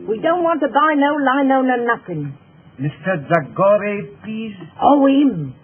We don't want to buy no lino, no nothing. Mr. Zagore, please? Oh, him.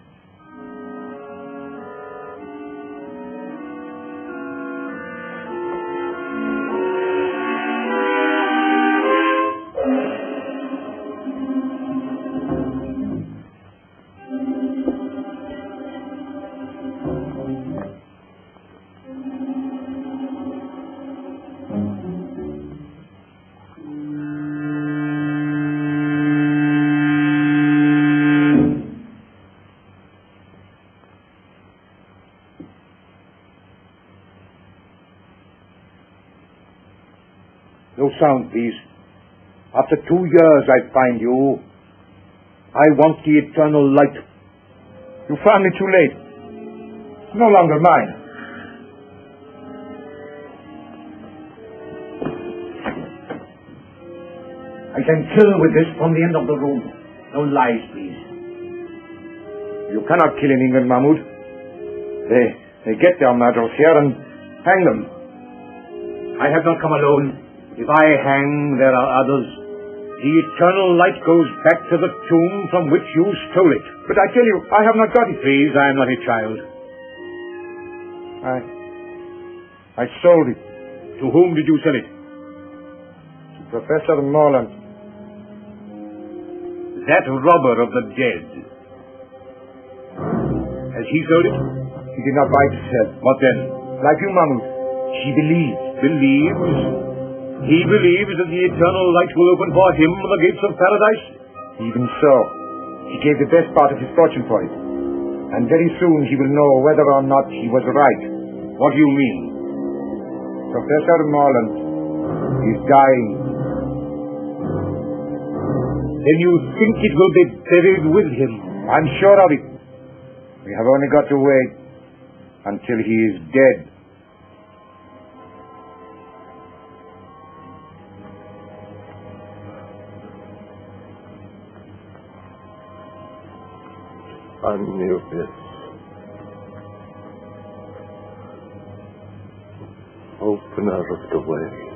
No sound, please. After 2 years I find you. I want the eternal light. You found me too late. It's no longer mine. I can kill with this from the end of the room. No lies, please. You cannot kill in England, Mahmoud. They get their murderers here and hang them. I have not come alone. If I hang, there are others. The eternal light goes back to the tomb from which you stole it. But I tell you, I have not got it. Please, I am not a child. I sold it. To whom did you sell it? To Professor Morlantthinks. That robber of the dead. Has he sold it? He did not buy it to sell. What then? Like you, Mahmoud. She believes. Believes? He believes that the eternal light will open for him the gates of paradise? Even so. He gave the best part of his fortune for it. And very soon he will know whether or not he was right. What do you mean? Professor Morlantthinks is dying. Then you think it will be buried with him? I'm sure of it. We have only got to wait until he is dead. I knew it. Opener of the way.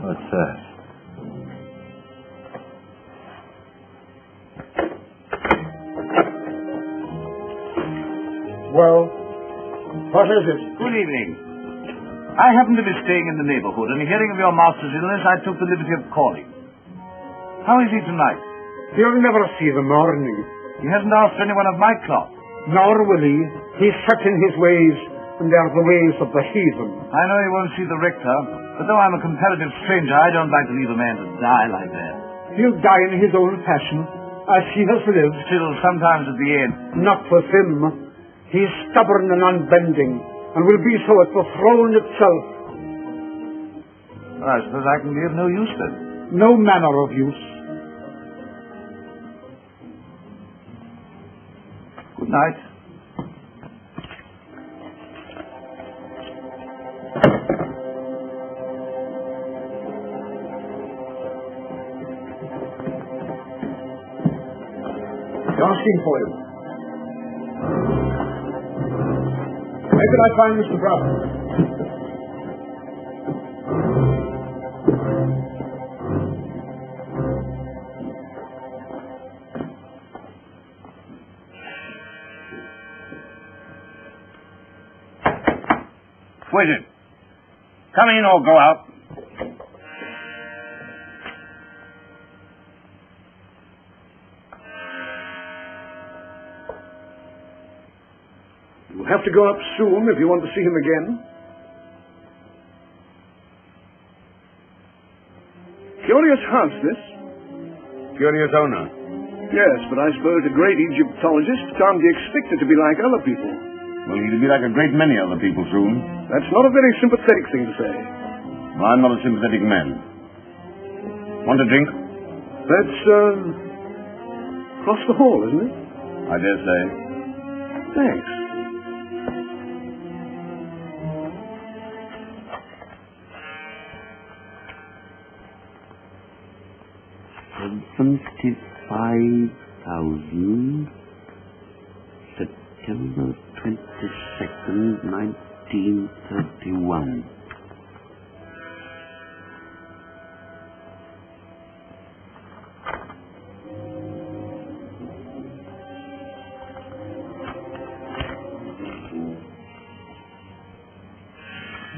What's that? Well, what is it? Good evening. I happen to be staying in the neighborhood, and hearing of your master's illness, I took the liberty of calling. How is he tonight? You'll never see the morning. He hasn't asked anyone of my cloth. Nor will he. He's set in his ways, and they're the ways of the heathen. I know he won't see the rector, but though I'm a comparative stranger, I don't like to leave a man to die like that. He'll die in his own fashion, as he has lived. Still, sometimes at the end. Not with him. He's stubborn and unbending, and will be so at the throne itself. Well, I suppose I can be of no use then. No manner of use. Good night. You're asking for him. Where could I find Mr. Brown? Who is it? Come in or go out. You'll have to go up soon if you want to see him again. Curious house, this. Curious owner. Yes, but I suppose a great Egyptologist can't be expected to be like other people. Well, he'll be like a great many other people soon. That's not a very sympathetic thing to say. Well, I'm not a sympathetic man. Want a drink? That's, across the hall, isn't it? I dare say. Thanks. $75,000, September 22nd, 1931.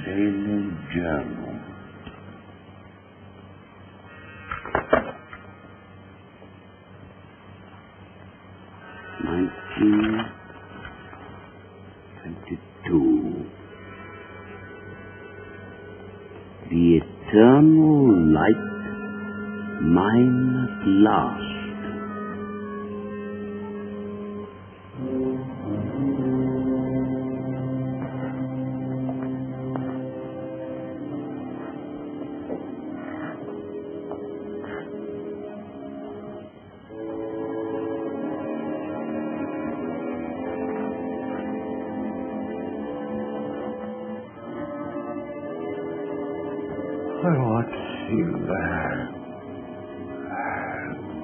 Daily Journal. The eternal light, mine at last. What's in there?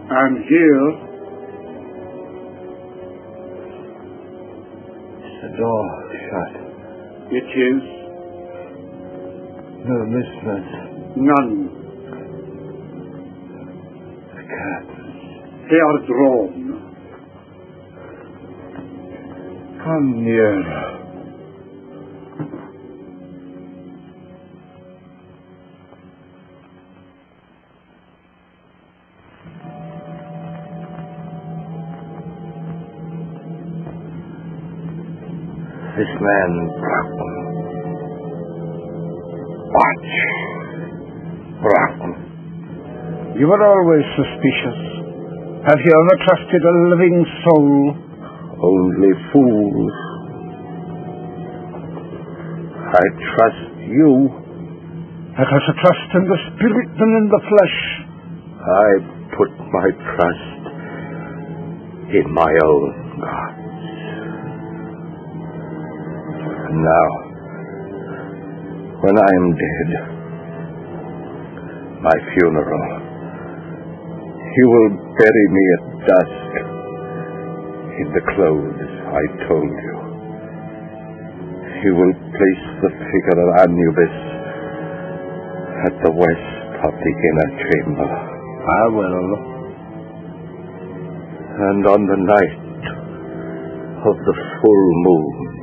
And here, Is the door shut? it is No listeners. none. The curtains. They are drawn. Come nearer. This man, watch, Broughton. You were always suspicious. Have you ever trusted a living soul? Only fools. I trust you. Let us trust in the spirit than in the flesh. I put my trust in my own God. Now, when I am dead, my funeral, you will bury me at dusk in the clothes I told you. You will place the figure of Anubis at the west of the inner chamber. I will. And on the night of the full moon,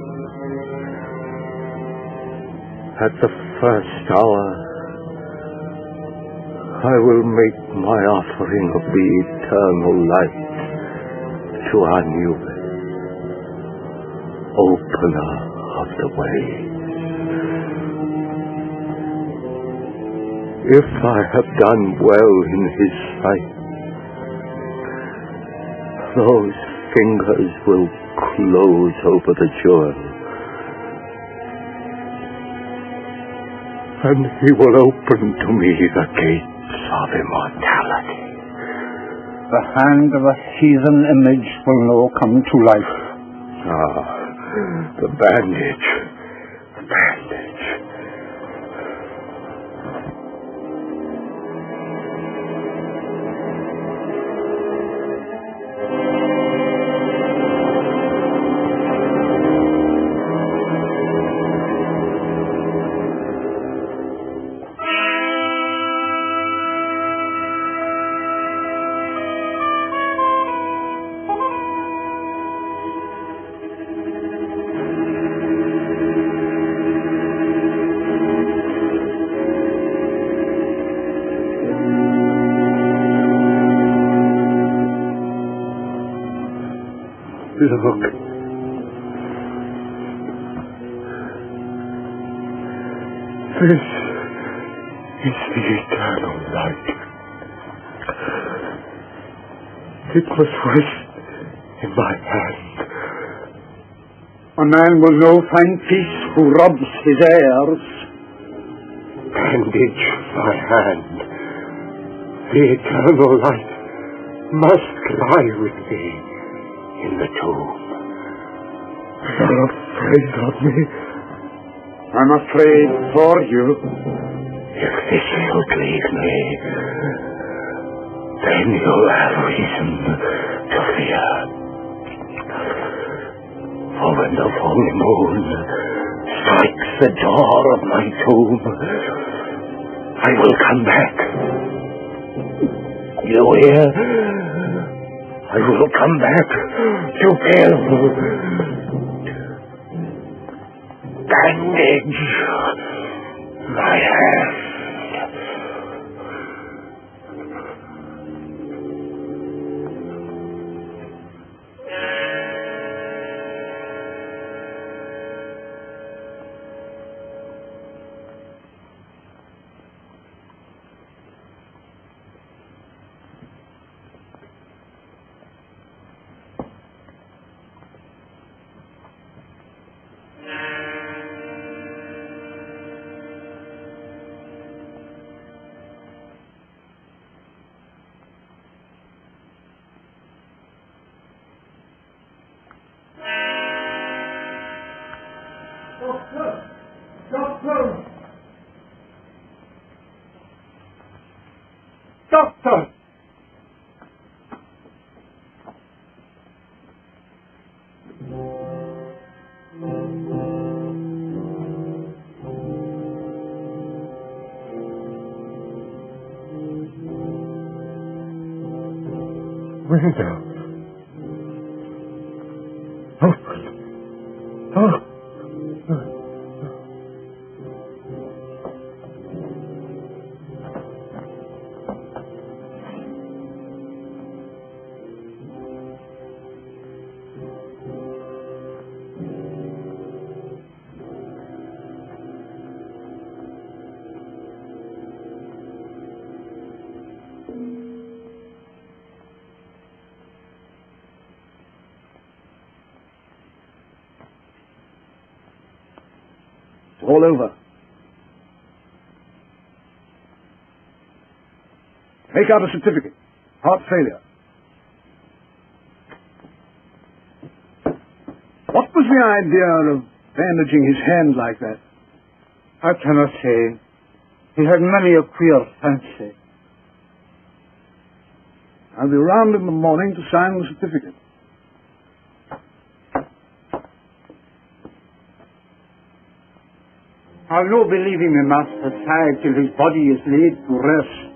at the first hour, I will make my offering of the eternal light to Anubis, opener of the ways. If I have done well in his sight, those fingers will close over the jewel, and he will open to me the gates of immortality. The hand of a heathen image will now come to life. Ah, the bandage. The bandage. Look. This is the eternal light. It was first in my hand. A man will no find peace who robs his heirs. Bandage my hand. The eternal light must lie with me in the tomb. You're afraid of me? I'm afraid for you. If this should leave me, then you'll have reason to fear. For when the full moon strikes the door of my tomb, I will come back. You hear? I will come back to kill. Bandage my hand. Doctor! Window. Open. Oh. All over. Make out a certificate. Heart failure. What was the idea of bandaging his hand like that? I cannot say. He had many a queer fancy. I'll be round in the morning to sign the certificate. I'll no believe him, Master Side, till his body is laid to rest.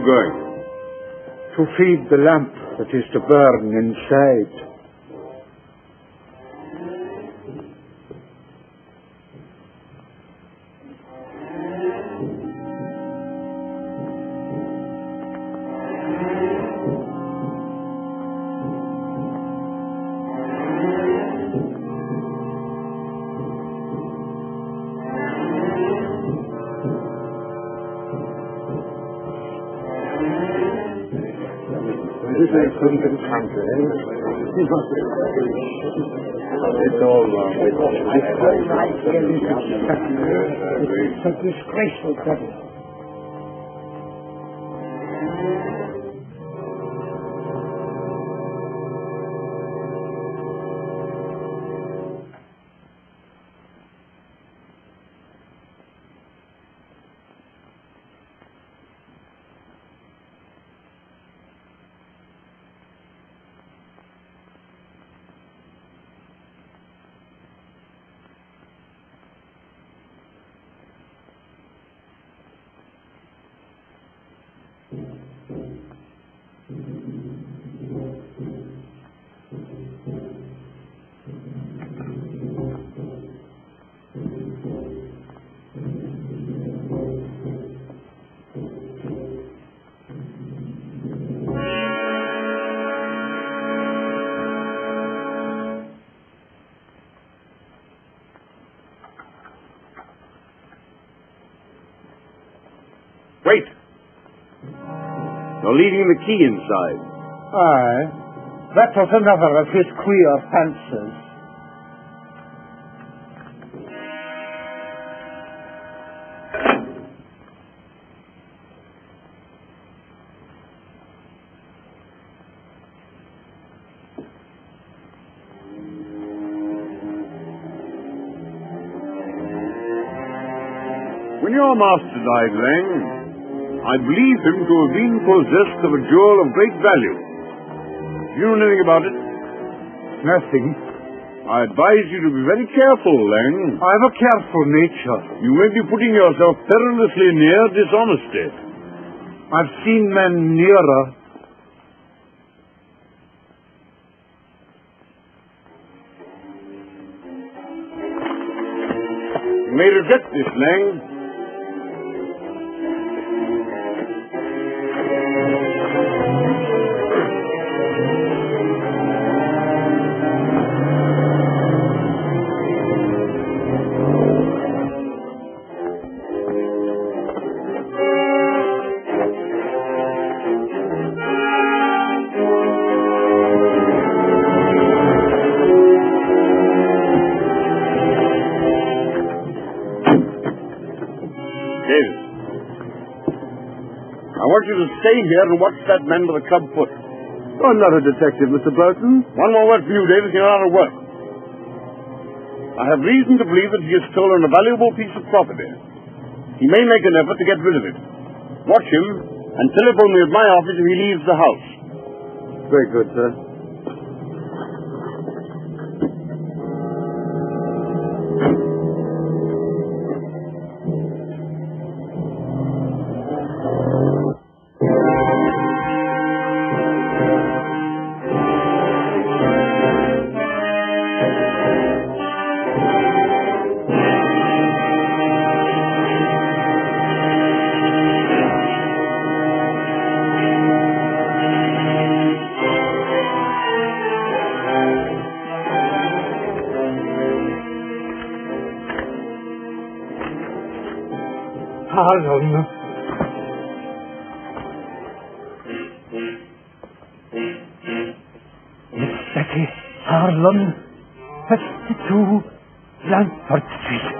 going? To feed the lamp that is to burn inside. It's all wrong. It's a disgraceful trouble. Wait! You're leaving the key inside. Aye. That was another of his queer fancies. When your master died, Lang, I believe him to have been possessed of a jewel of great value. Do you know anything about it? Nothing. I advise you to be very careful, Lang. I've a careful nature. You may be putting yourself perilously near dishonesty. I've seen men nearer. You may regret this, Lang. I want you to stay here and watch that man with the club foot. I'm not a detective, Mr. Burton. One more word for you, Davis. You're out of work. I have reason to believe that he has stolen a valuable piece of property. He may make an effort to get rid of it. Watch him and telephone me at my office if he leaves the house. Very good, sir. Harlan. Miss Betty Harlan, 52 Blandford Street.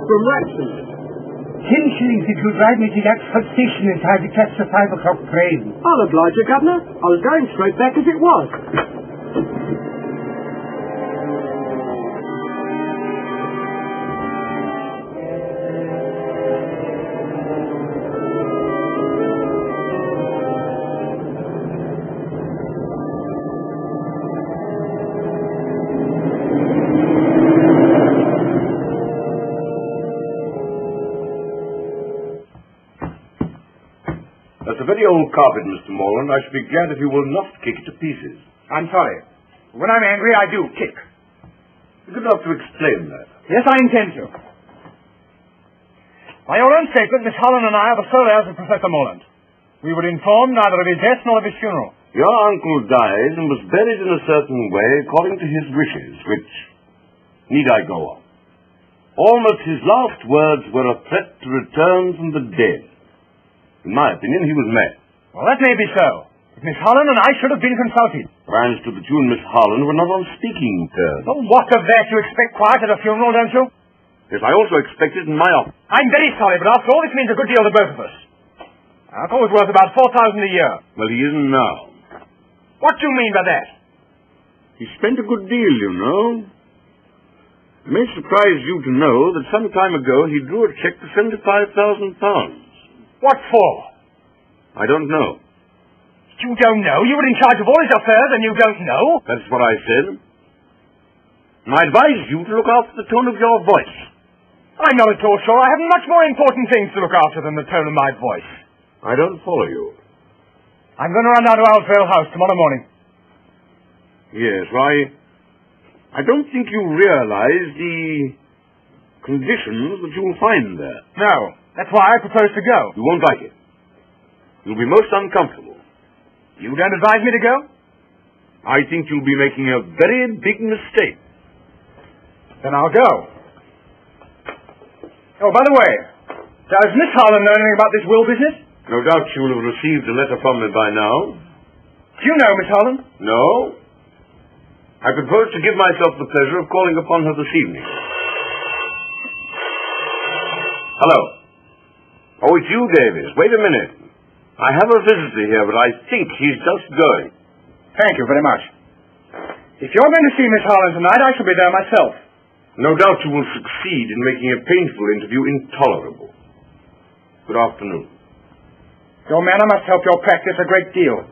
From Watson. 10 shillings if you drive me to Oxford Station in time to catch the 5 o'clock train. I'll oblige you, Governor. I was going straight back as it was. That's a very old carpet, Mr. Morland. I should be glad if you will not kick it to pieces. I'm sorry. When I'm angry, I do kick. You're good enough to explain that. Yes, I intend to. By your own statement, Miss Holland and I are the sole heirs of Professor Morland. We were informed neither of his death nor of his funeral. Your uncle died and was buried in a certain way according to his wishes, which... Need I go on? Almost his last words were a threat to return from the dead. In my opinion, he was mad. Well, that may be so. But Miss Holland and I should have been consulted. I understood that you and Miss Holland were not on speaking terms. Well, what of that? You expect quiet at a funeral, don't you? Yes, I also expect it in my office. I'm very sorry, but after all, this means a good deal to both of us. Our uncle was worth about $4,000 a year. Well, he isn't now. What do you mean by that? He spent a good deal, you know. It may surprise you to know that some time ago he drew a check for £75,000. What for? I don't know. You don't know? You were in charge of all his affairs and you don't know? That's what I said. And I advise you to look after the tone of your voice. I'm not at all sure. I have much more important things to look after than the tone of my voice. I don't follow you. I'm going to run down to Owlsvale House tomorrow morning. Yes, I don't think you realize the conditions that you'll find there. No. That's why I propose to go. You won't like it. You'll be most uncomfortable. You don't advise me to go? I think you'll be making a very big mistake. Then I'll go. Oh, by the way, does Miss Holland know anything about this will business? No doubt she will have received a letter from me by now. Do you know Miss Holland? No. I propose to give myself the pleasure of calling upon her this evening. Hello. Oh, it's you, Davis. Wait a minute. I have a visitor here, but I think he's just going. Thank you very much. If you're going to see Miss Holland tonight, I shall be there myself. No doubt you will succeed in making a painful interview intolerable. Good afternoon. Your manner must help your practice a great deal.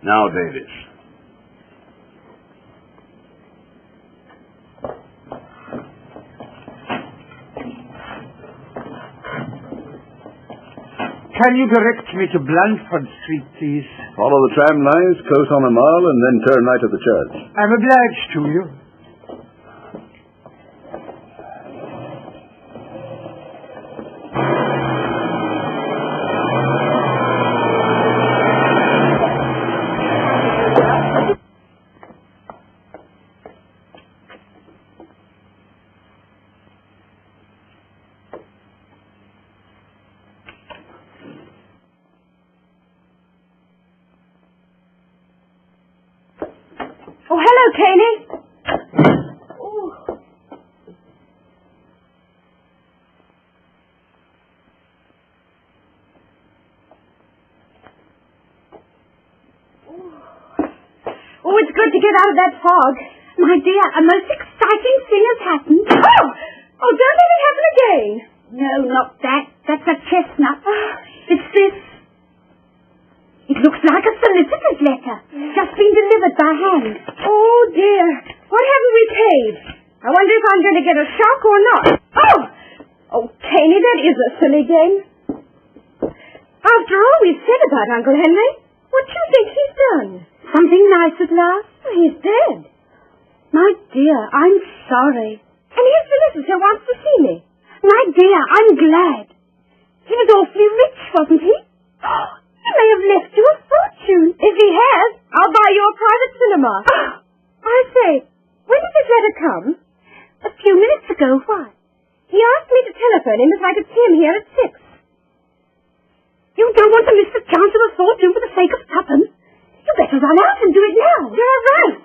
Now, Davis. Can you direct me to Blandford Street, please? Follow the tram lines close on a mile and then turn right at the church. I'm obliged to you. Oh, hello, Caney. Oh. Oh, it's good to get out of that fog. My dear, a most exciting thing has happened. Oh! I'm going to get a shock or not. Oh! Oh, Caney, that is a silly game. After all we've said about Uncle Henry, what do you think he's done? Something nice at last? He's dead. My dear, I'm sorry. And here's the solicitor wants to see me. My dear, I'm glad. He was awfully rich, wasn't he? He may have left you a fortune. If he has, I'll buy you a private cinema. I say, when did this letter come? A few minutes ago. Why? He asked me to telephone him if I could see him here at 6. You don't want to miss the chance of a fortune for the sake of tuppence. You better run out and do it now. You're right.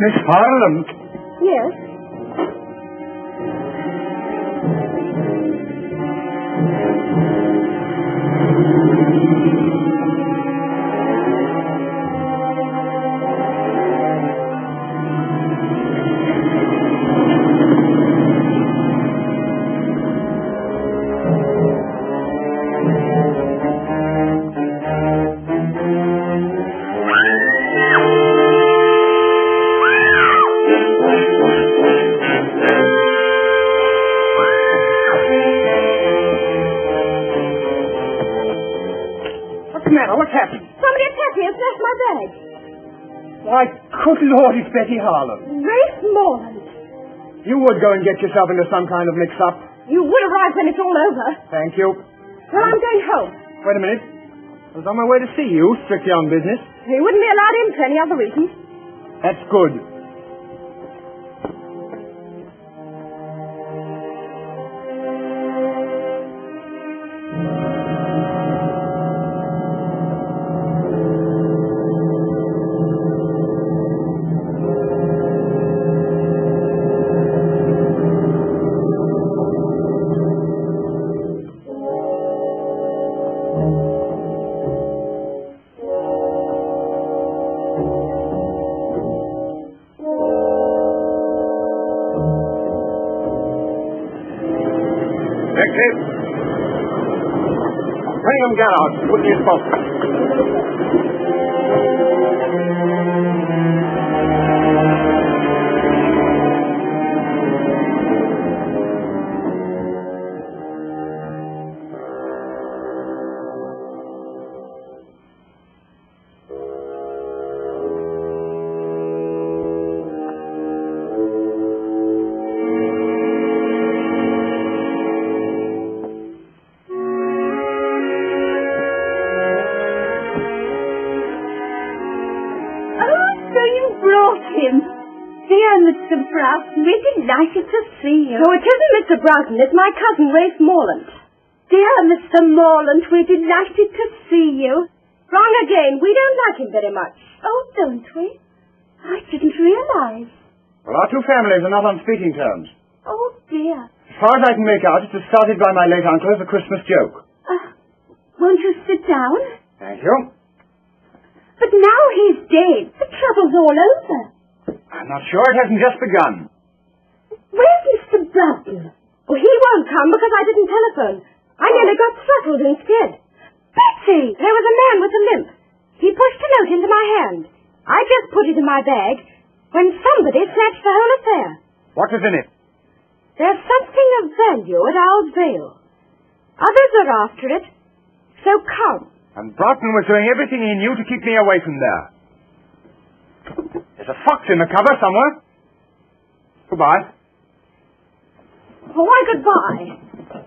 Miss Harlem? Yes? Why, good Lord, it's Betty Harlem. Grace Morland. You would go and get yourself into some kind of mix-up. You will arrive when it's all over. Thank you. Well, I'm going home. Wait a minute. I was on my way to see you, strictly on business. You wouldn't be allowed in for any other reason. That's good. Bring him gallows. Put in his boat. We're delighted to see you. No, it isn't Mr. Broughton. It's my cousin, Grace Morland. Dear Mr. Morland, we're delighted to see you. Wrong again. We don't like him very much. Oh, don't we? I didn't realize. Well, our two families are not on speaking terms. Oh, dear. As far as I can make out, it was started by my late uncle as a Christmas joke. Won't you sit down? Thank you. But now he's dead. The trouble's all over. I'm not sure. It hasn't just begun. Where's Mr. Broughton? Oh, he won't come because I didn't telephone. I nearly got throttled instead. Betsy! There was a man with a limp. He pushed a note into my hand. I just put it in my bag when somebody snatched the whole affair. What was in it? There's something of value at Owl's Vale. Others are after it. So come. And Broughton was doing everything he knew to keep me away from there. There's a fox in the cover somewhere. Goodbye. Oh, why goodbye?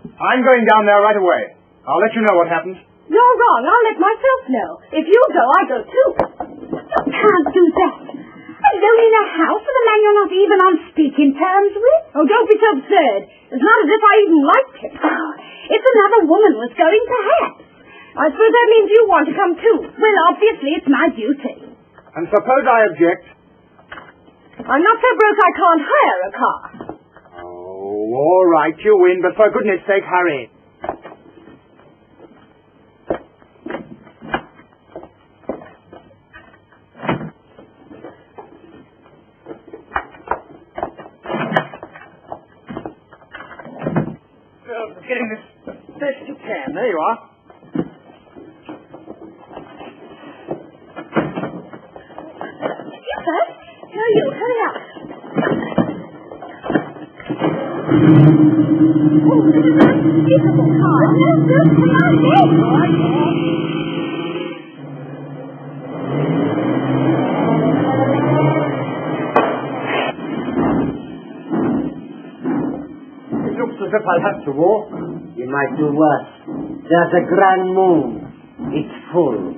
I'm going down there right away. I'll let you know what happens. You're wrong. I'll let myself know. If you go, I go too. You can't do that. Alone in a house with a man you're not even on speaking terms with? Oh, don't be so absurd. It's not as if I even liked him. Oh, if another woman was going, perhaps. I suppose that means you want to come too. Well, obviously it's my duty. And suppose I object? I'm not so broke I can't hire a car. Oh, all right, you win, but for goodness sake, hurry. Getting this best you can. There you are. You first. No, you. Hurry up. Oh, this is a beautiful car. No, good. Come on, Dave. It looks as if I'll have to walk. You might do worse. There's a grand moon. It's full.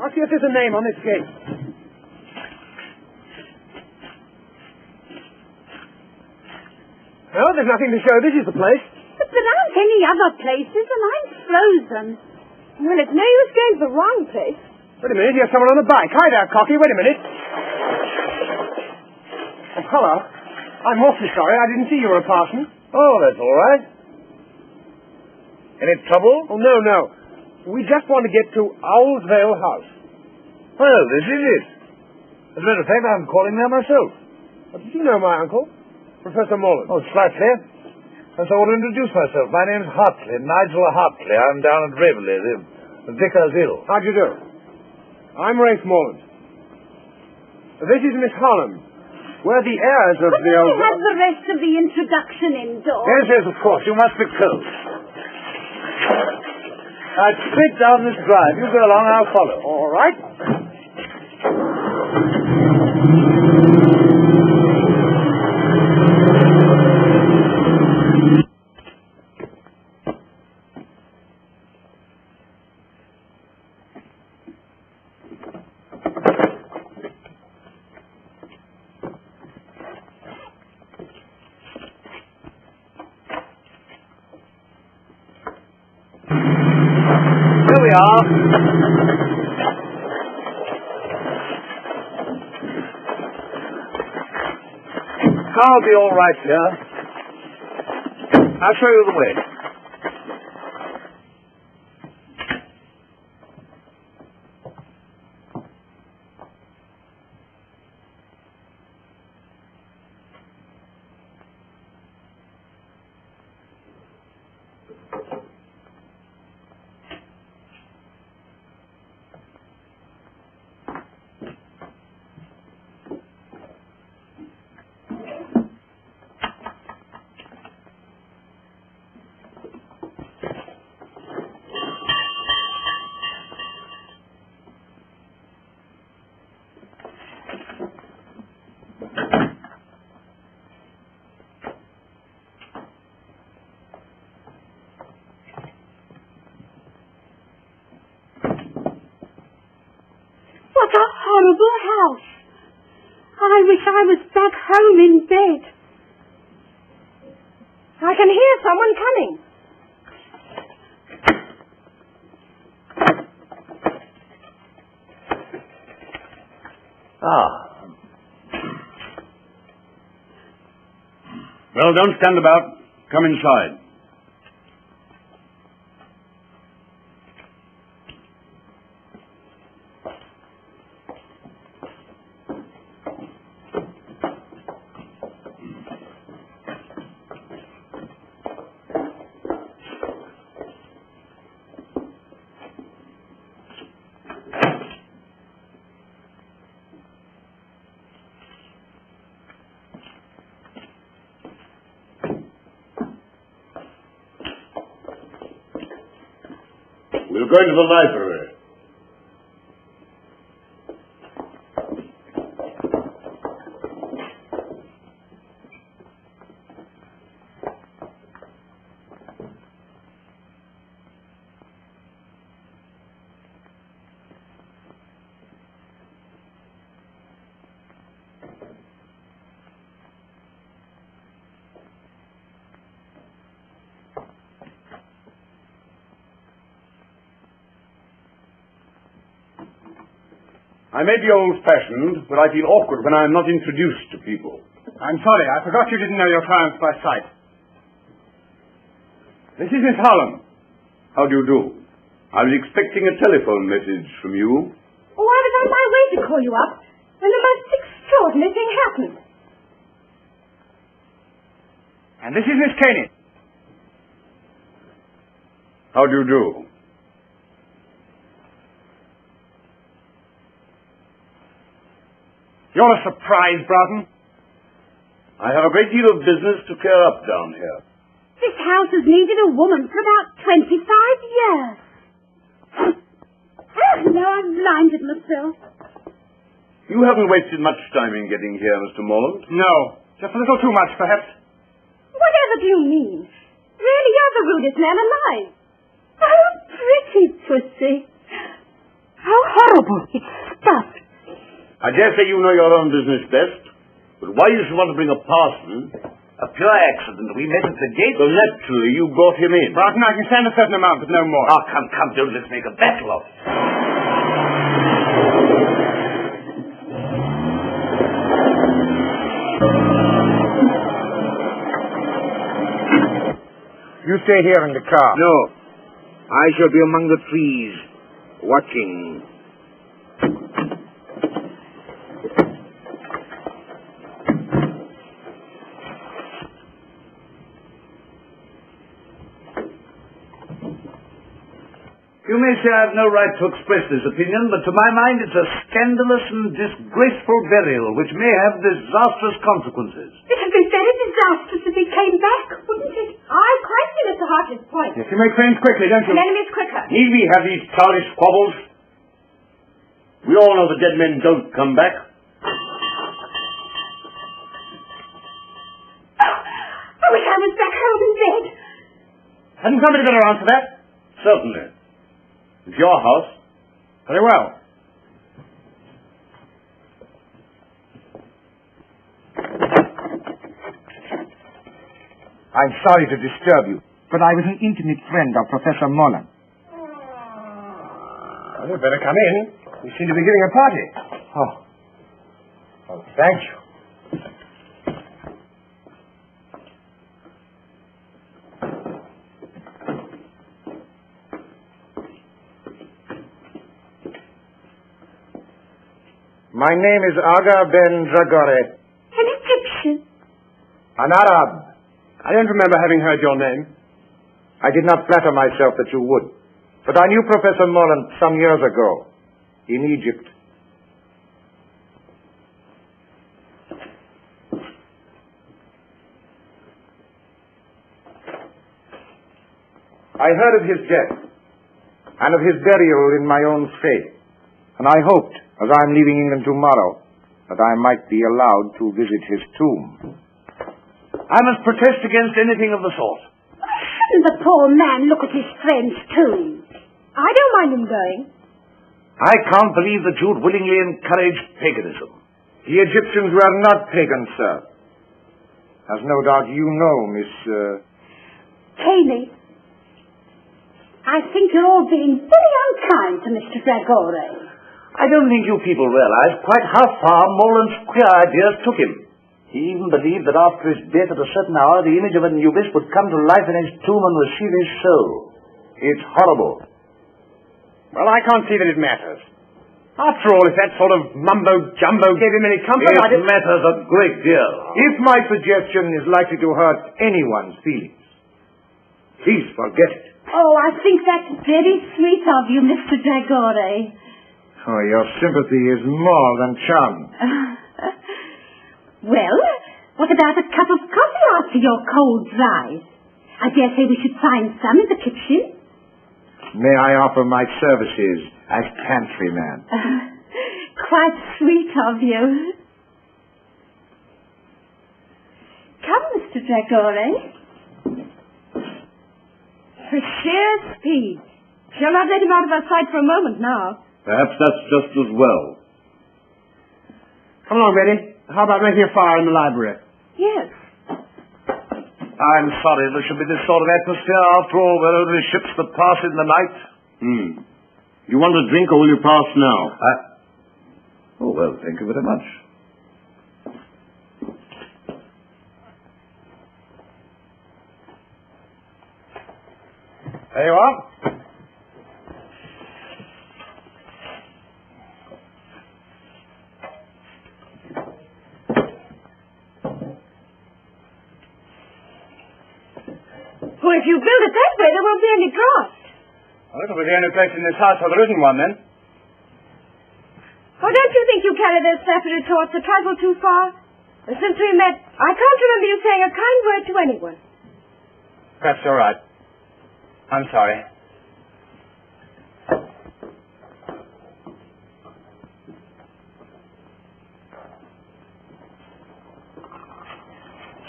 I'll see if there's a name on this gate. No, there's nothing to show. This is the place. But there aren't any other places, and I'm frozen. Well, it's no use going to the wrong place. Wait a minute, here's someone on a bike. Hi there, Cocky. Wait a minute. Oh, hello. I'm awfully sorry. I didn't see you were a parson. Oh, that's all right. Any trouble? Oh, no. We just want to get to Owl's Vale House. Well, this is it. As a matter of fact, I'm calling there myself. Did you know my uncle, Professor Morland? Oh, slightly. And so I will introduce myself. My name's Hartley, Nigel Hartley. I'm down at Raveley. The vicar's ill. How'd you do? I'm Rafe Morland. This is Miss Holland. We're the heirs of the old... Couldn't we have the rest of the introduction indoors? Yes, of course. You must be close. Straight down this drive. You go along, I'll follow. All right. we are. Car will be all right here. I'll show you the way. What a horrible house. I wish I was back home in bed. I can hear someone coming. Well, don't stand about. Come inside. We'll go into the library. I may be old-fashioned, but I feel awkward when I am not introduced to people. I'm sorry, I forgot you didn't know your clients by sight. This is Miss Holland. How do you do? I was expecting a telephone message from you. Oh, I was on my way to call you up, and the most extraordinary thing happened. And this is Miss Caney. How do you do? You're a surprise, Broughton. I have a great deal of business to clear up down here. This house has needed a woman for about 25 years. Oh, now I've blinded myself. You haven't wasted much time in getting here, Mr. Morland. No, just a little too much, perhaps. Whatever do you mean? Really, you're the rudest man alive. Oh, pretty pussy. How horrible. It's stuffed. I dare say you know your own business best, but why you should want to bring a parson... A pure accident. We met at the gate. So naturally you brought him in. Broughton, I can stand a certain amount, but no more. Oh, come, don't let's make a battle of it. You stay here in the car. No. I shall be among the trees, watching. You may say I have no right to express this opinion, but to my mind it's a scandalous and disgraceful burial which may have disastrous consequences. It would be very disastrous if he came back, wouldn't it? I quite see Mr. Hartley's point. Yes, you make friends quickly, don't you? And enemies quicker. Need we have these childish squabbles? We all know the dead men don't come back. I wish I was back home in bed. Hadn't somebody better answer that? Certainly. It's your house. Very well. I'm sorry to disturb you, but I was an intimate friend of Professor Morland. Well, we'd better come in. We seem to be giving a party. Oh, thank you. My name is Aga Ben Dragore. An Egyptian? An Arab. I don't remember having heard your name. I did not flatter myself that you would. But I knew Professor Morlantt some years ago, in Egypt. I heard of his death, and of his burial in my own faith, and I hoped, as I am leaving England tomorrow, that I might be allowed to visit his tomb. I must protest against anything of the sort. Shouldn't the poor man look at his friend's tomb? I don't mind him going. I can't believe that you'd willingly encourage paganism. The Egyptians were not pagans, sir. As no doubt you know, Miss... Caney, I think you're all being very unkind to Mr. Dragore. I don't think you people realize quite how far Morlantt's queer ideas took him. He even believed that after his death at a certain hour, the image of Anubis would come to life in his tomb and receive his soul. It's horrible. Well, I can't see that it matters. After all, if that sort of mumbo-jumbo gave him any comfort, It matters a great deal. If my suggestion is likely to hurt anyone's feelings, please forget it. Oh, I think that's very sweet of you, Mr. Dragore. Oh, your sympathy is more than charming. Well, what about a cup of coffee after your cold drive? I dare say we should find some in the kitchen. May I offer my services as pantryman? Quite sweet of you. Come, Mr. Dragore. For sheer speed. Shall not let him out of our sight for a moment now. Perhaps that's just as well. Come along, Betty. How about making a fire in the library? Yes. I'm sorry there should be this sort of atmosphere. After all, we're only ships that pass in the night. You want a drink or will you pass now? Oh, well, thank you very much. There you are. Well, if you build it that way, there won't be any draught. Well, it'll be the only place in this house where there isn't one, then. Oh, don't you think you carry those flattery thoughts a trifle too far? Since we met, I can't remember you saying a kind word to anyone. Perhaps you're right. I'm sorry.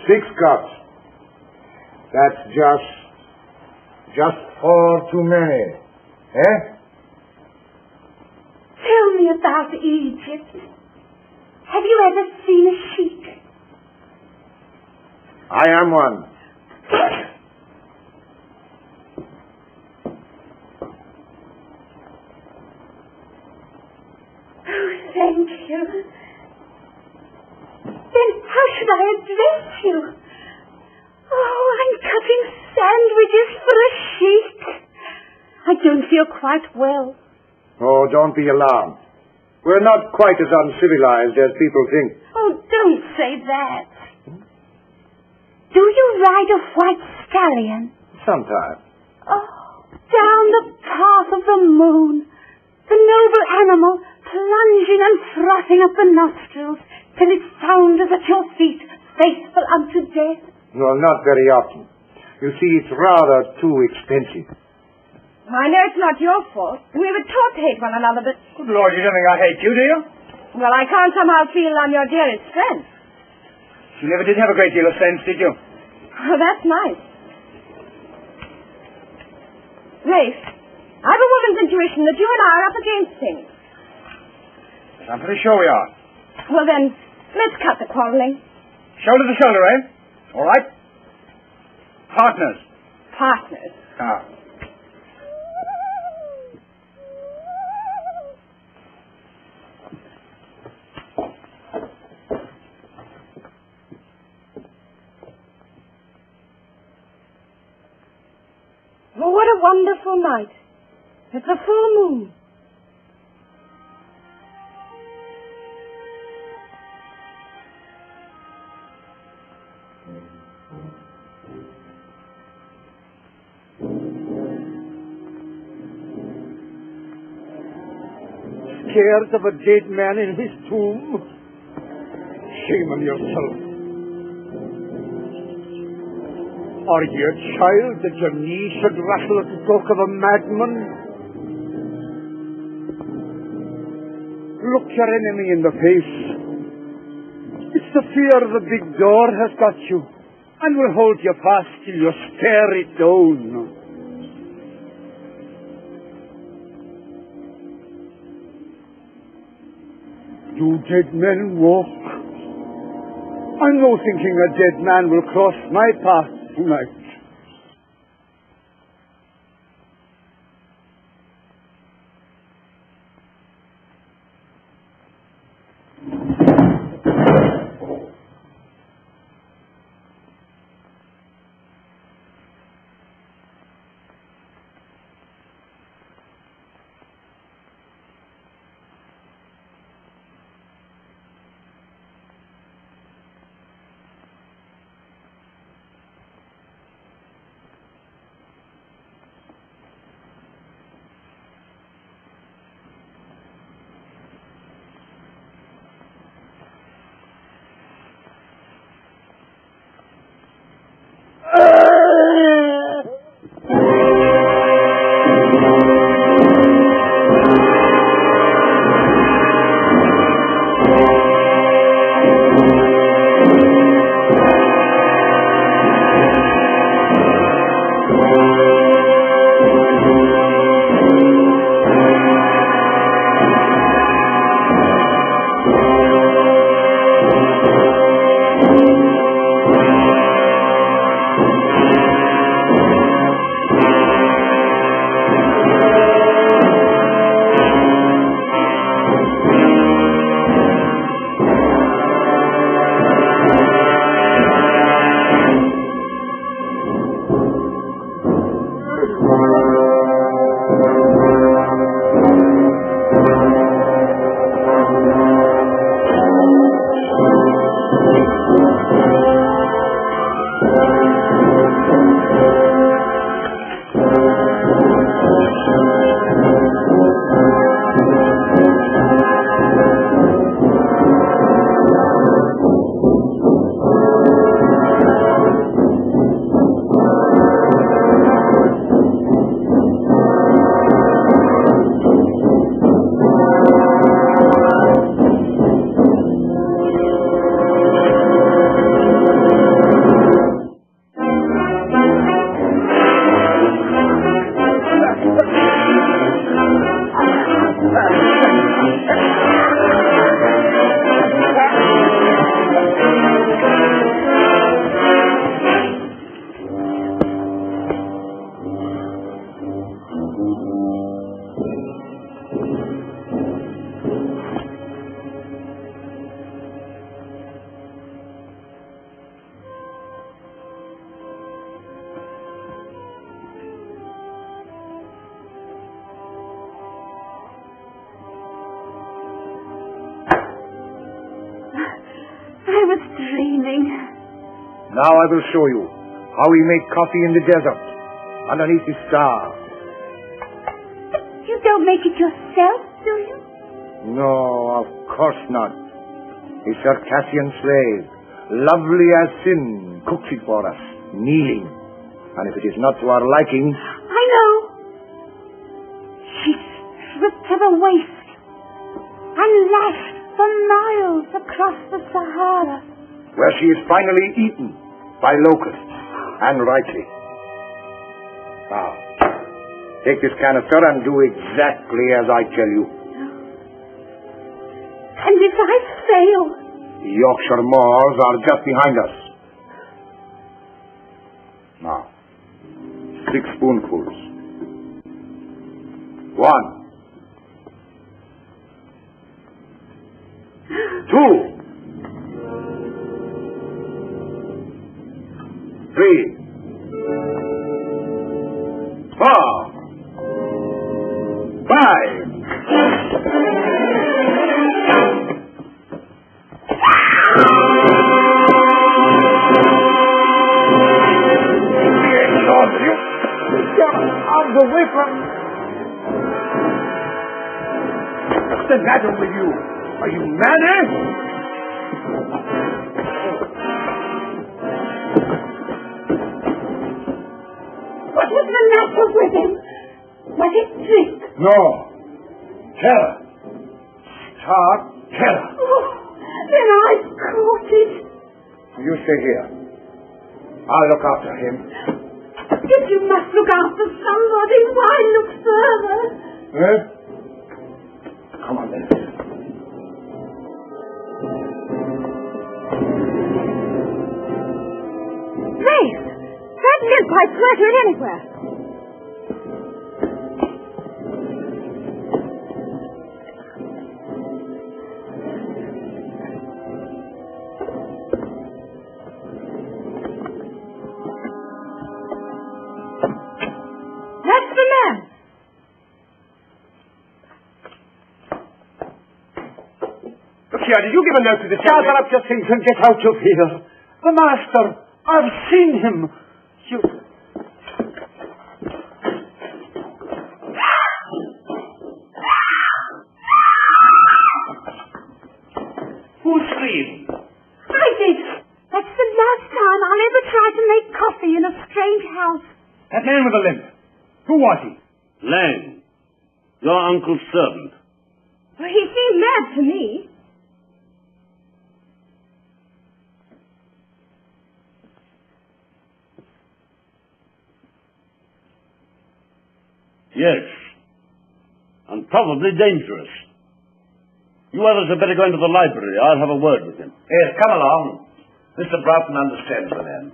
Six cups. That's just 4 too many. Eh? Tell me about Egypt. Have you ever seen a sheik? I am one. Oh, thank you. Then how should I address you? Oh, I'm cutting sandwiches for a sheik. I don't feel quite well. Oh, don't be alarmed. We're not quite as uncivilized as people think. Oh, don't say that. Do you ride a white stallion? Sometimes. Oh, down the path of the moon, the noble animal plunging and frothing up the nostrils till it founders at your feet, faithful unto death. Well, not very often. You see, it's rather too expensive. I know it's not your fault. We were taught to hate one another, but... Good Lord, you don't think I hate you, do you? Well, I can't somehow feel I'm your dearest friend. You never did have a great deal of sense, did you? Oh, that's nice. Rafe, I've a woman's intuition that you and I are up against things. Yes, I'm pretty sure we are. Well, then, let's cut the quarreling. Shoulder to shoulder, eh? All right. Partners. Partners. Ah. what a wonderful night. It's a full moon. Scared of a dead man in his tomb? Shame on yourself. Are you a child that your knees should rattle at the talk of a madman? Look your enemy in the face. It's the fear of the big door has got you, and will hold you fast till you stare it down. Do dead men walk? I'm no thinking a dead man will cross my path tonight. Now I will show you how we make coffee in the desert, underneath the stars. You don't make it yourself, do you? No, of course not. A Circassian slave, lovely as sin, cooks it for us, kneeling. And if it is not to our liking... I know. She's stripped to the waist and lashed for miles across the Sahara. Where she is finally eaten by locusts, and rightly. Now, take this canister and do exactly as I tell you. And if I fail? The Yorkshire Moors are just behind us. Now, 6 spoonfuls. 1. 2. 3. 4. 4, 5. Out away from... What's the matter with you? Are you mad, eh? What was the matter with him? Was it drink? No. Terror. Stark terror. Oh, then I caught it. You stay here. I'll look after him. If you must look after somebody, why look further? Eh? Come on, then. Rafe, that windpipe's not here anywhere. That's the man. Look here, did you give a note to the Gather up your things and get out of here. The master, I've seen him. You... Who screamed? I did. That's the last time I'll ever try to make coffee in a strange house. That man with the limp. Who was he? Lang, your uncle's servant. Well, he seemed mad to me. Yes. And probably dangerous. You others had better go into the library. I'll have a word with him. Yes, come along. Mr. Broughton understands the man.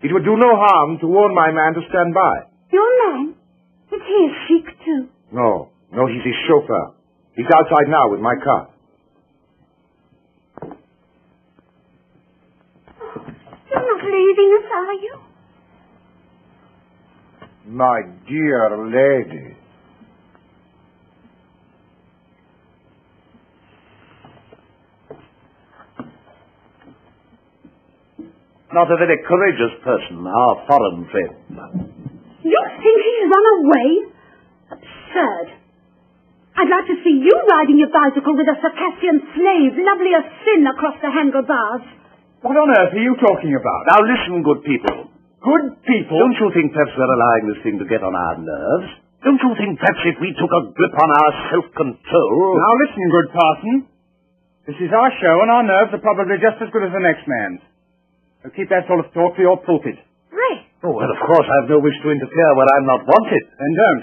It would do no harm to warn my man to stand by. Your man? Is he a sheik too? No, he's his chauffeur. He's outside now with my car. You're not leaving us, are you? My dear lady. Not a very courageous person, our foreign friend. You think he's run away? Absurd. I'd like to see you riding your bicycle with a Circassian slave, lovely as sin across the handlebars. What on earth are you talking about? Now listen, good people. Good people? Don't you think perhaps we're allowing this thing to get on our nerves? Don't you think perhaps if we took a grip on our self-control... Now listen, good parson. This is our show, and our nerves are probably just as good as the next man's. So keep that sort of talk for your pulpit. Ray. Oh, well, of course, I've no wish to interfere where I'm not wanted. Then don't.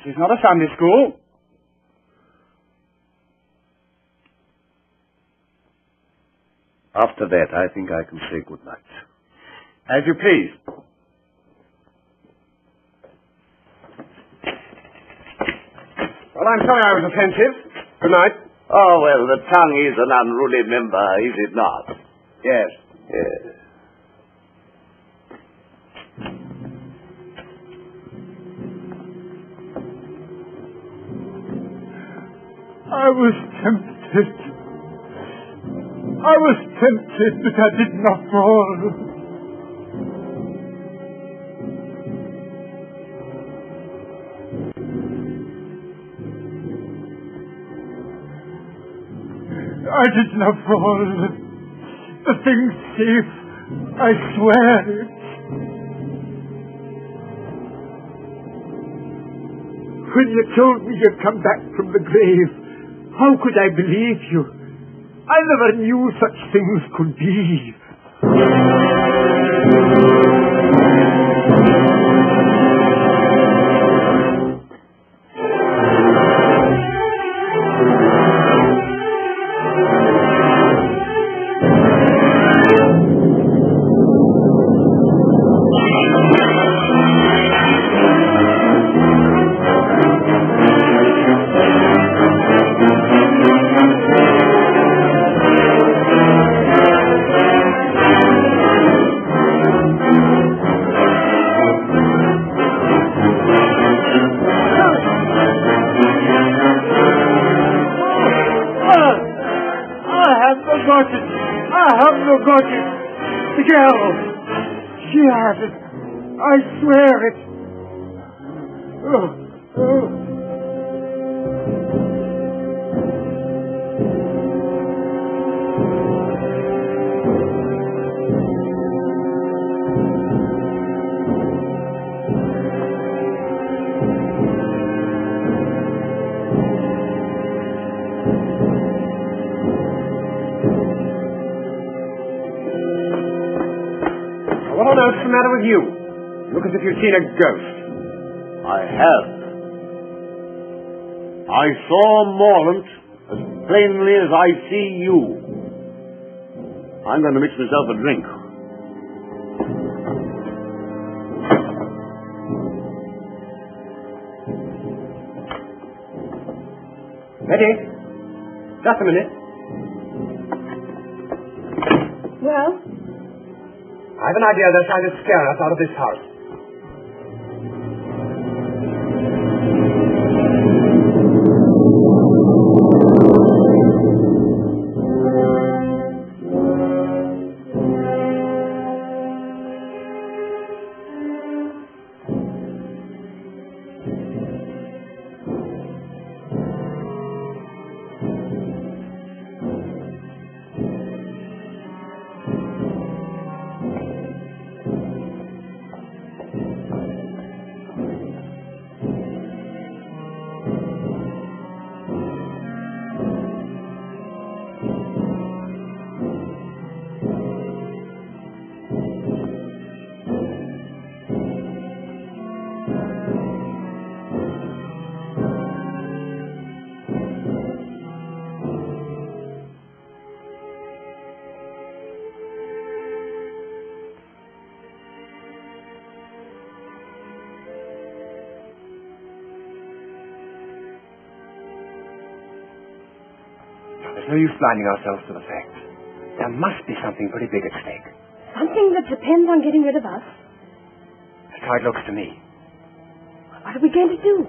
This is not a Sunday school. After that, I think I can say good night. As you please. Well, I'm sorry I was offensive. Good night. Oh, well, the tongue is an unruly member, is it not? Yes. Yes. I was tempted. But I did not fall. I did not fall. The thing's safe. I swear it. When you told me you'd come back from the grave, how could I believe you? I never knew such things could be. You've got it. The girl. She has it. I swear it. Oh. What on earth's the matter with you? You look as if you'd seen a ghost. I have. I saw Morlant as plainly as I see you. I'm going to mix myself a drink. Betty, just a minute. Well? I have an idea they're trying to scare us out of this house. There's no use blinding ourselves to the facts. There must be something pretty big at stake. Something that depends on getting rid of us. That's how it looks to me. What are we going to do?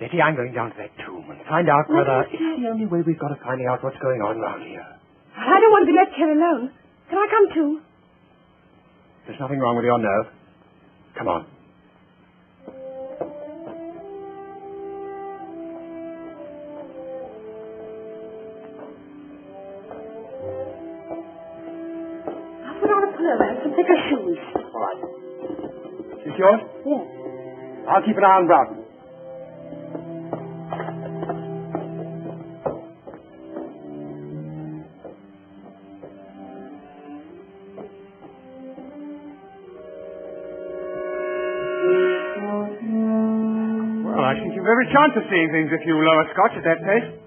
Betty, I'm going down to that tomb and find out whether it's the only way we've got of finding out what's going on around here. I don't want to be left here alone. Can I come too? There's nothing wrong with your nerve. Come on. I'll put on a pullover and some thicker shoes. All right. Is this yours? Yes. I'll keep an eye on Broughton. I think you've every chance of seeing things if you lower Scotch at that pace.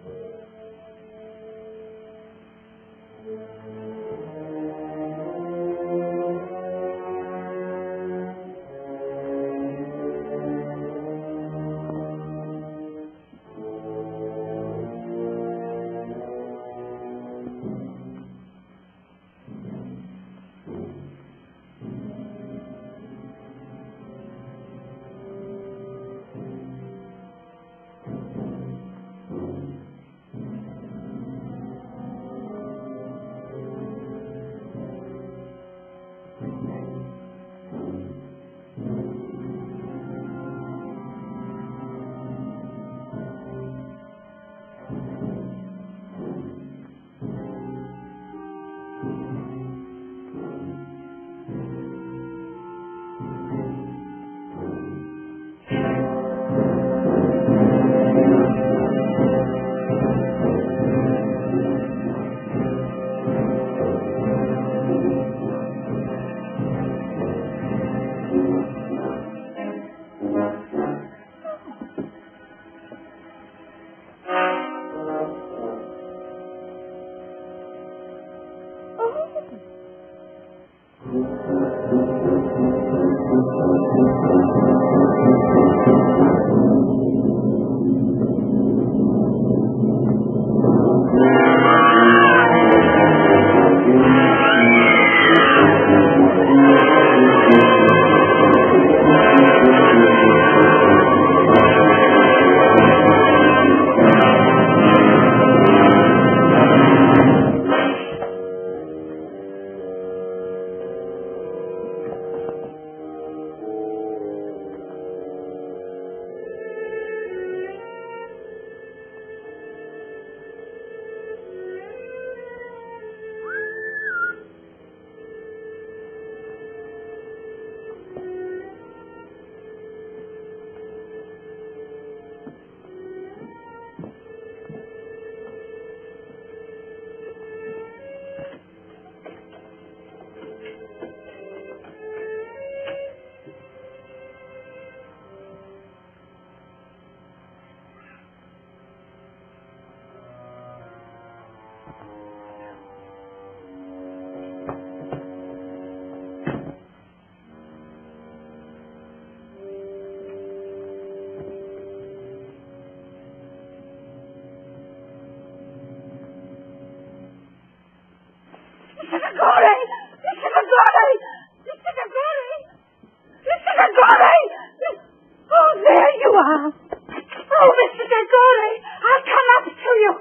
I'll come up to you.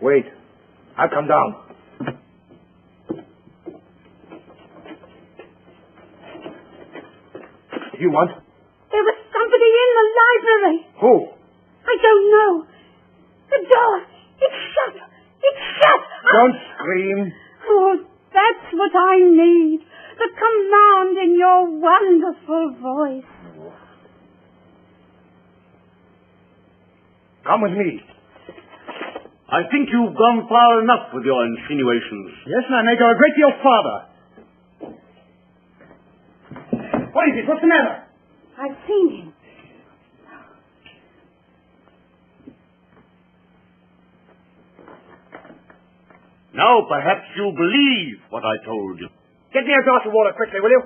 Wait. I'll come down. What do you want? There was somebody in the library. Who? I don't know. The door. It's shut. It's shut. Don't scream. Oh, that's what I need. The command in your wonderful voice. Come with me. I think you've gone far enough with your insinuations. Yes, and I may go a great deal farther. What is it? What's the matter? I've seen him. Now perhaps you believe what I told you. Get me a glass of water quickly, will you?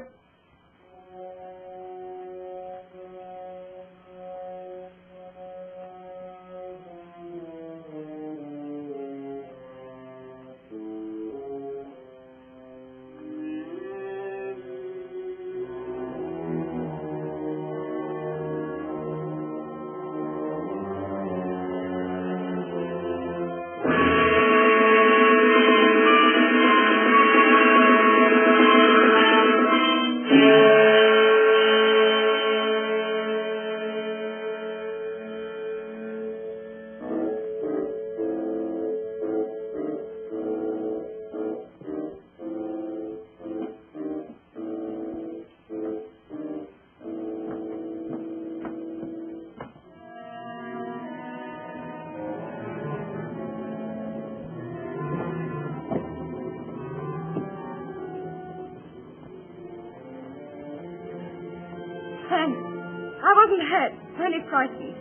I wasn't hurt. Really frightened.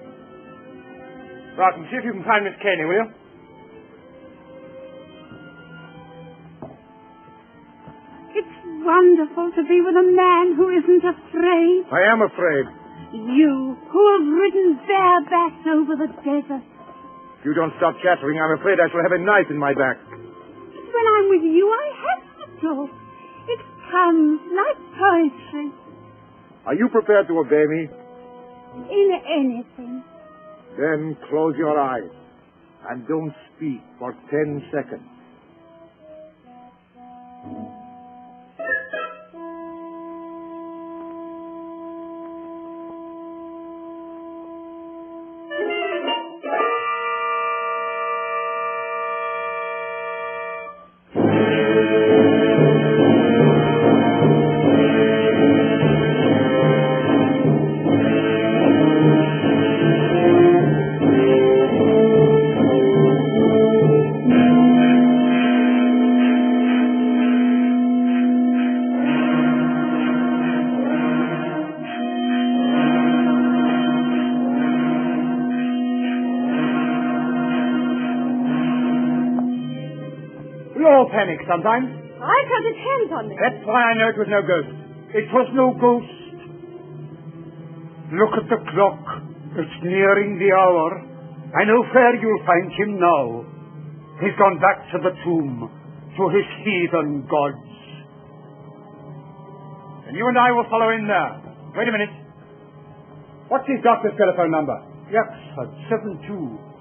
Barton, see if you can find Miss Caney, will you? It's wonderful to be with a man who isn't afraid. I am afraid. You, who have ridden barebacked over the desert. If you don't stop chattering, I'm afraid I shall have a knife in my back. When I'm with you, I have to talk. It comes like poetry. Are you prepared to obey me? In anything. Then close your eyes and don't speak for 10 seconds. Panic sometimes. I felt his hands on me. That's why I know it was no ghost. It was no ghost. Look at the clock. It's nearing the hour. I know where you'll find him now. He's gone back to the tomb, to his heathen gods. And you and I will follow in there. Wait a minute. What's his doctor's telephone number? Yaxford 72.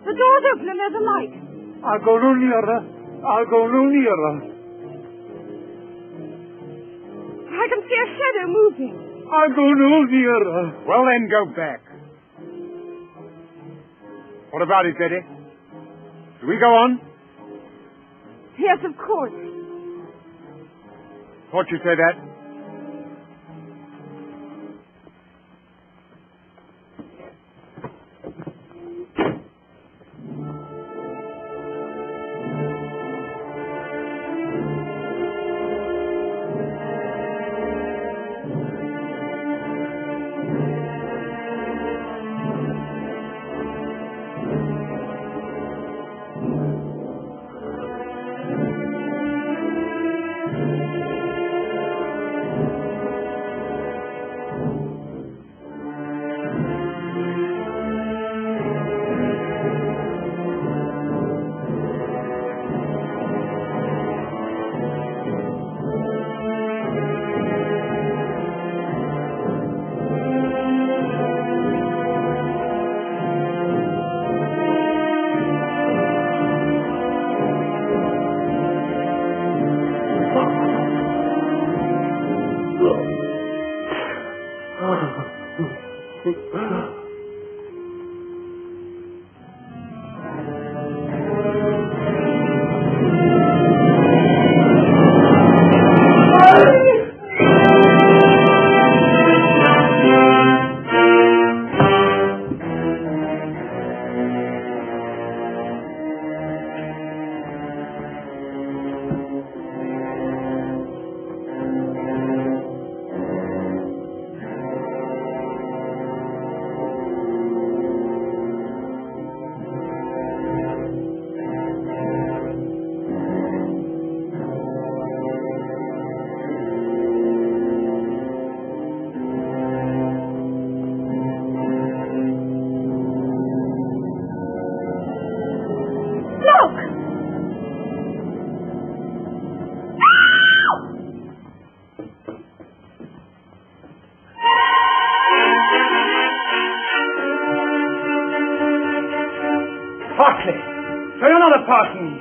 The door's open and there's a light. I'll go no nearer. I'll go no nearer. I can see a shadow moving. I go no nearer. Well, then, go back. What about it, Betty? Do we go on? Yes, of course. Thought you'd say that.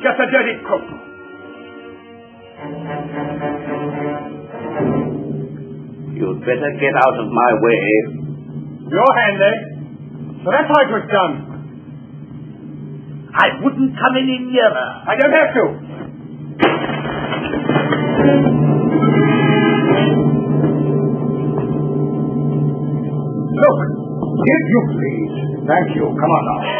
Just a dirty cook. You'd better get out of my way. Your hand, eh? So that's how it was done. I wouldn't come any nearer. I don't have to. Look, if you please. Thank you. Come on now.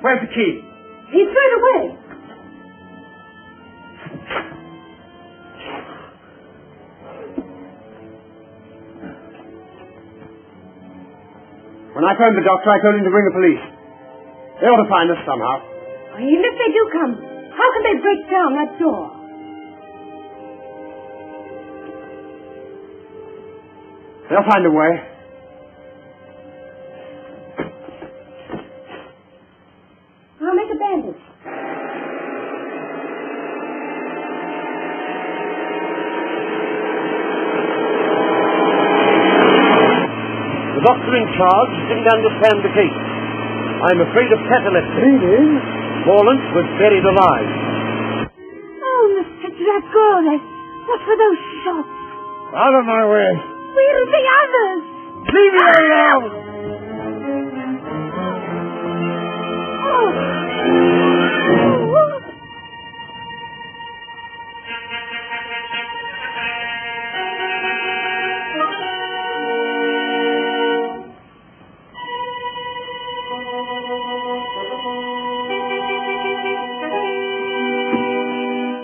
Where's the key? He threw it away. When I phoned the doctor, I told him to ring the police. They ought to find us somehow. Even if they do come, how can they break down that door? They'll find a way. I'll make a bandage. doctor in charge didn't understand the case. I'm afraid of catalepsy. Meaning? Morlandt was buried alive. Oh, Mr. Dragone, what were those shots? Out of my way. Where are the others? Leave me alone! Oh.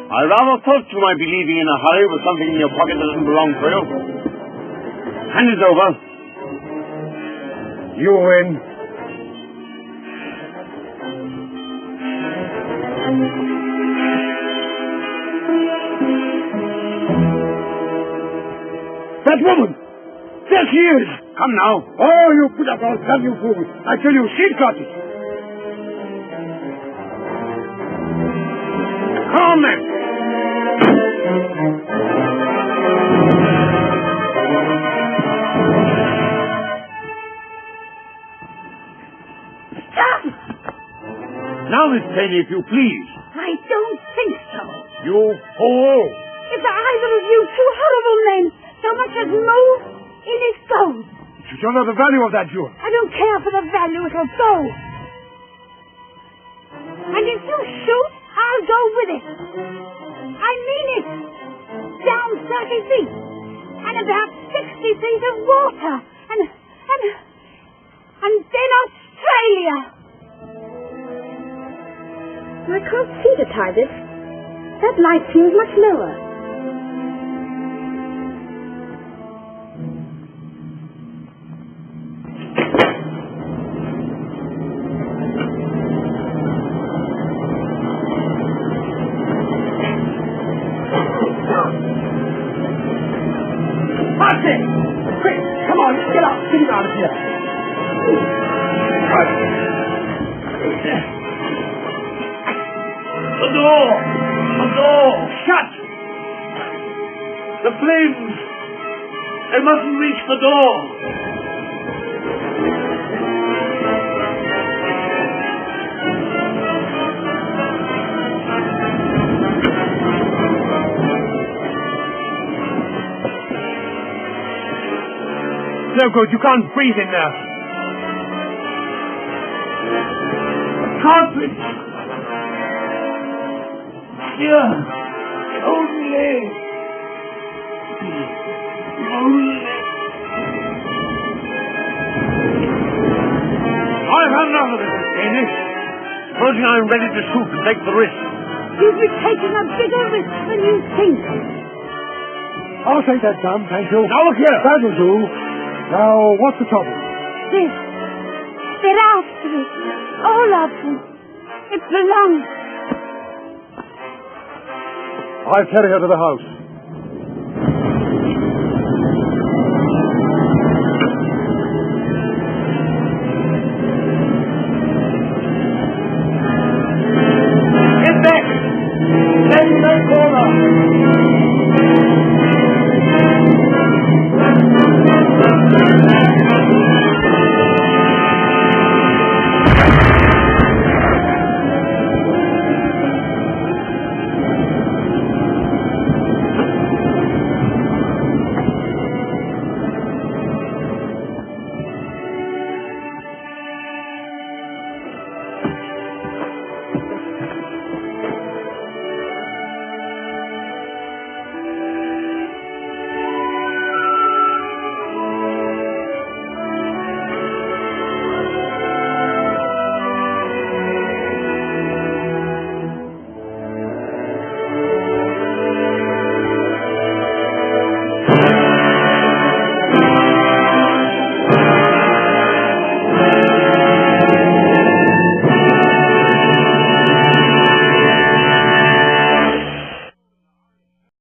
I rather thought you might be leaving in a hurry with something in your pocket that doesn't belong to you. Hand it over. You win. That woman! There she is! Come now. Oh, you put up all damn you fool! I tell you, she's got it! Come on, then! Stop! Now, Miss Cheney, if you please. I don't think so. You fool! If either of you two horrible men so much as move, it is gold. You don't know the value of that jewel. I don't care for the value, it'll go. And if you shoot, I'll go with it. I mean it. Down 30 feet. And about 60 feet of water. And then Australia. I can't see the target. That light seems much lower. Quick, come on, get out of here. The door! The door! Shut! The flames! They mustn't reach the door! No good, you can't breathe in there. Can't breathe! Here! Only! I've had enough of this, Ernest. Supposing I'm ready to shoot and take the risk. You'll be taking a bigger risk than you think. I'll take that gun, thank you. Now look here! That'll do. Now, what's the trouble? This. They're after it. All of them. It belongs. I'll carry her to the house.